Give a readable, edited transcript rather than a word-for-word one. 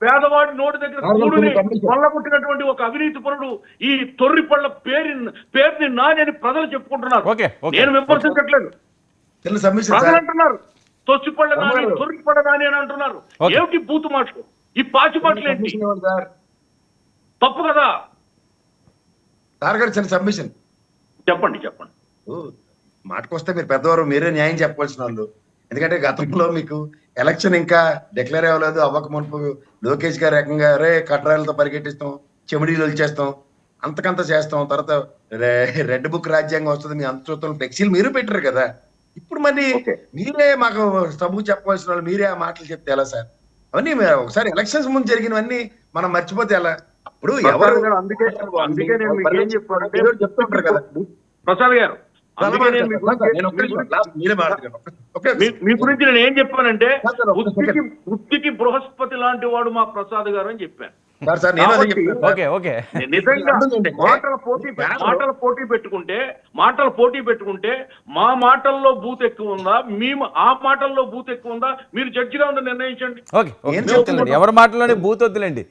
పేదవాడి నోటి దగ్గర కూడుని కొల్లగొట్టినటువంటి ఒక అవినీతి పరుడు ఈ తొర్రి పళ్ళ పేరుని నాని అని ప్రజలు చెప్పుకుంటున్నారు. నేను విమర్శించట్లేదు, ప్రజలు అంటున్నారు తొచ్చిపళ్ళ నాని తొర్రి పళ్ళ నాని అని అంటున్నారు. ఏమిటి బూతు మాటలు, ఈ పాచి మాటలు ఏంటి? తప్పు కదా. చిన్న సబ్మిషన్ చెప్పండి చెప్పండి. మాటకొస్తే మీరు పెద్దవారు, మీరే న్యాయం చెప్పవలసిన వాళ్ళు. ఎందుకంటే గతంలో మీకు ఎలక్షన్ ఇంకా డిక్లేర్ అవ్వలేదు, అవ్వక మునుపు లోకేష్ గారు ఏకంగా రే కట్రాలతో పరిగెట్టిస్తాం, చెమిడీలు వచ్చేస్తాం, అంతకంత చేస్తాం, తర్వాత రెడ్ బుక్ రాజ్యాంగం వస్తుంది, మీ అంతృత్వం ఫ్లెక్సీలు మీరు పెట్టారు కదా. ఇప్పుడు మరి మీరే మాకు సబు చెప్పవలసిన వాళ్ళు, మీరే ఆ మాటలు చెప్తే ఎలా సార్? అవన్నీ ఒకసారి ఎలక్షన్స్ ముందు జరిగినవన్నీ మనం మర్చిపోతే ఎలా? అప్పుడు ఎవరు అందుకే నేను మీకు ఏం చెప్పానంటే చెప్తుంటారు కదా ప్రసాద్ గారు, మీ గురించి నేను ఏం చెప్పానంటే వృత్తికి బృహస్పతి లాంటి వాడు మా ప్రసాద్ గారు అని చెప్పాను. నిజంగా మాటల పోటీ పెట్టుకుంటే మా మాటల్లో బూత్ ఎక్కువ ఉందా, ఆ మాటల్లో బూత్ ఎక్కువ ఉందా, మీరు జడ్జిగా ఉండి నిర్ణయించండి. ఎవరి మాటల్లోనే బూత్ వద్దులేండి.